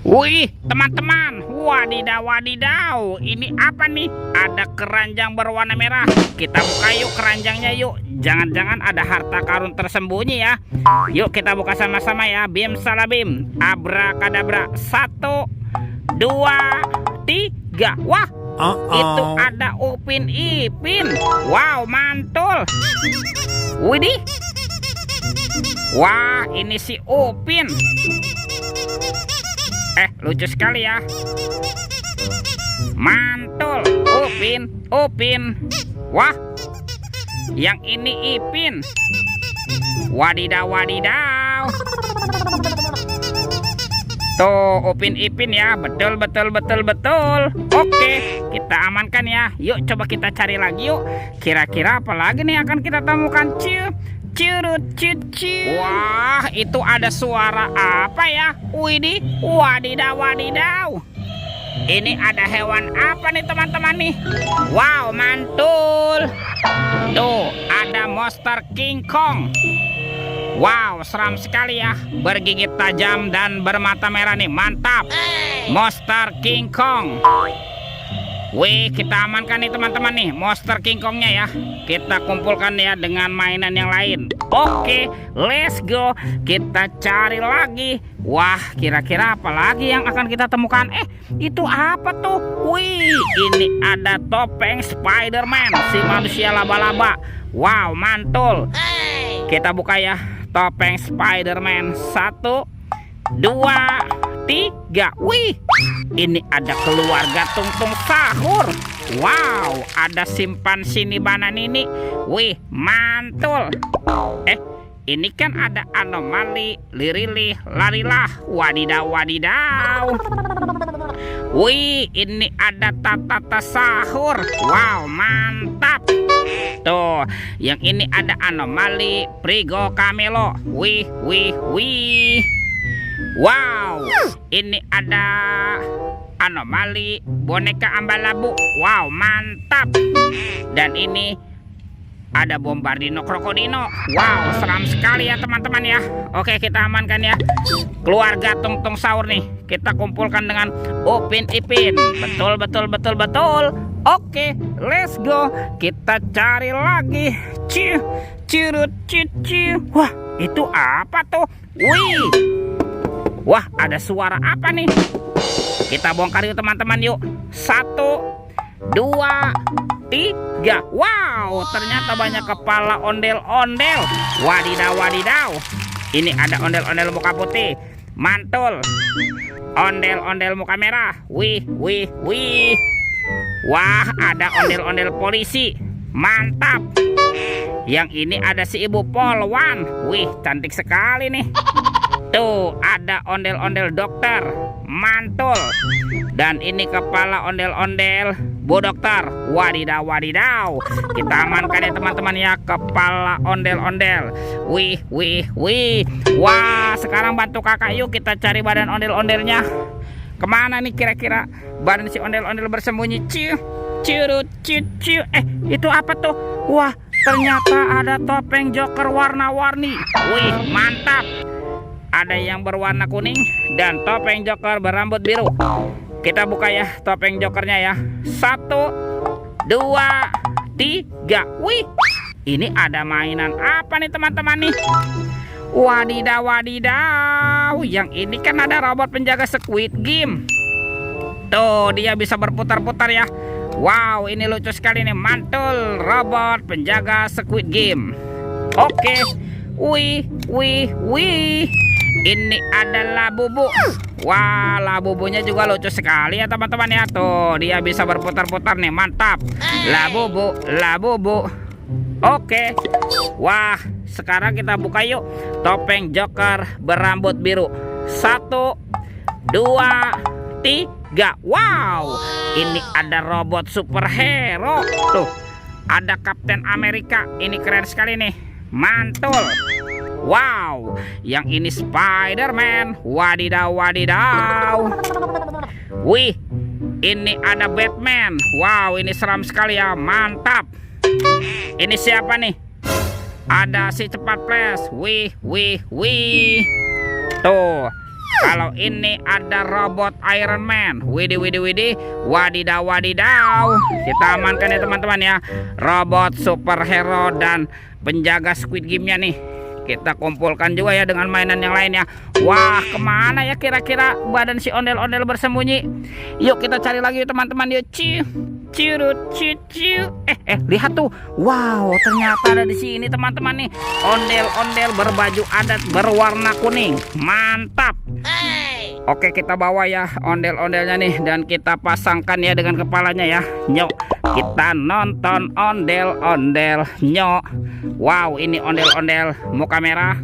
Wih, teman-teman, wadidaw, wadidaw, ini apa nih? Ada keranjang berwarna merah. Kita buka yuk keranjangnya yuk. Jangan-jangan ada harta karun tersembunyi ya. Yuk kita buka sama-sama ya. Bim salabim, abrakadabra. 1, 2, 3. Wah, itu ada Upin Ipin. Wow, mantul. Widih. Wah, ini si Upin. Lucu sekali ya. Mantul. Upin. Wah, yang ini Ipin. Wadidaw, wadidaw. Tuh Upin Ipin ya. Betul. Oke, kita amankan ya. Yuk coba kita cari lagi yuk. Kira-kira apa lagi nih akan kita temukan? Wah, itu ada suara apa ya? Widih, wadidaw, wadidaw. Ini ada hewan apa nih teman-teman nih? Wow, mantul. Tuh, ada monster King Kong. Wow, seram sekali ya. Bergigit tajam dan bermata merah nih. Mantap. Monster King Kong. Wih, kita amankan nih teman-teman nih monster King Kongnya ya. Kita kumpulkan ya dengan mainan yang lain. Oke, let's go. Kita cari lagi. Wah, kira-kira apa lagi yang akan kita temukan? Itu apa tuh? Wih, ini ada topeng Spider-Man, si manusia laba-laba. Wow, mantul. Kita buka ya topeng Spider-Man. 1, 2, 3. Wih, ini ada keluarga Tung-Tung Sahur. Wow, ada simpansi Nibbana Nini. Wih, mantul. Ini kan ada anomali Lirilih Larilah. Wadidaw, wadidaw. Wih, ini ada Tatata Sahur. Wow, mantap. Tuh, yang ini ada anomali Prigo Kamelo. Wih. Wow, ini ada anomali boneka Ambalabu. Wow, mantap. Dan ini ada Bombardino Krokodino. Wow, seram sekali ya teman-teman ya. Oke, kita amankan ya keluarga Tung-Tung Sahur nih. Kita kumpulkan dengan Upin Ipin. Betul. Oke, let's go. Kita cari lagi. Wah, itu apa tuh? Wih. Wah, ada suara apa nih? Kita bongkar yuk teman-teman yuk. 1, 2, 3. Wow, ternyata banyak kepala ondel-ondel. Wadidaw, wadidaw. Ini ada ondel-ondel muka putih. Mantul. Ondel-ondel muka merah. Wih. Wah, ada ondel-ondel polisi. Mantap. Yang ini ada si ibu polwan. Wih, cantik sekali nih. Tuh, ada ondel-ondel dokter. Mantul. Dan ini kepala ondel-ondel Bu Dokter. Wadidaw, wadidaw. Kita amankan ya teman-teman ya kepala ondel-ondel. Wih. Wah, sekarang bantu kakak yuk kita cari badan ondel-ondelnya. Kemana nih kira-kira badan si ondel-ondel bersembunyi? Itu apa tuh? Wah, ternyata ada topeng Joker warna-warni. Wih, mantap. Ada yang berwarna kuning dan topeng Joker berambut biru. Kita buka ya topeng Jokernya ya. 1, 2, 3. Wih, ini ada mainan apa nih teman-teman nih? Wadidaw, wadidaw. Yang ini kan ada robot penjaga Squid Game. Tuh, dia bisa berputar-putar ya. Wow, ini lucu sekali nih. Mantul, robot penjaga Squid Game. Oke. Wih. Ini ada Labubu. Wah, Labubunya juga lucu sekali ya teman-teman ya. Tuh, dia bisa berputar-putar nih. Mantap. Labubu. Oke. Wah, sekarang kita buka yuk topeng Joker berambut biru. 1, 2, 3. Wow, ini ada robot superhero. Tuh, ada Kapten Amerika. Ini keren sekali nih. Mantul. Wow, yang ini Spider-Man. Wadidaw, wadidaw. Wih, ini ada Batman. Wow, ini seram sekali ya. Mantap. Ini siapa nih? Ada si cepat flash. Wih. Tuh, Kalau ini ada robot Iron Man. Widih, widih, widih. Wadidaw, wadidaw. Kita amankan ya teman-teman ya. Robot superhero dan penjaga Squid Game-nya nih. Kita kumpulkan juga ya dengan mainan yang lainnya. Wah, kemana ya kira-kira badan si ondel-ondel bersembunyi? Yuk kita cari lagi teman-teman. Yuk, curut, cucu. Lihat tuh. Wow, ternyata ada di sini teman-teman nih. Ondel-ondel berbaju adat berwarna kuning. Mantap. Oke, kita bawa ya ondel-ondelnya nih dan kita pasangkan ya dengan kepalanya ya. Nyok, kita nonton ondel-ondel. Nyok. Wow, ini ondel-ondel muka merah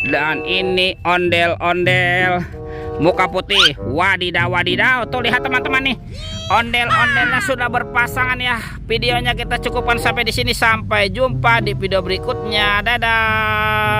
dan ini ondel-ondel muka putih. Wadidaw, wadidaw. Tuh lihat teman-teman nih. Ondel-ondelnya sudah berpasangan ya. Videonya kita cukupkan sampai di sini. Sampai jumpa di video berikutnya. Dadah.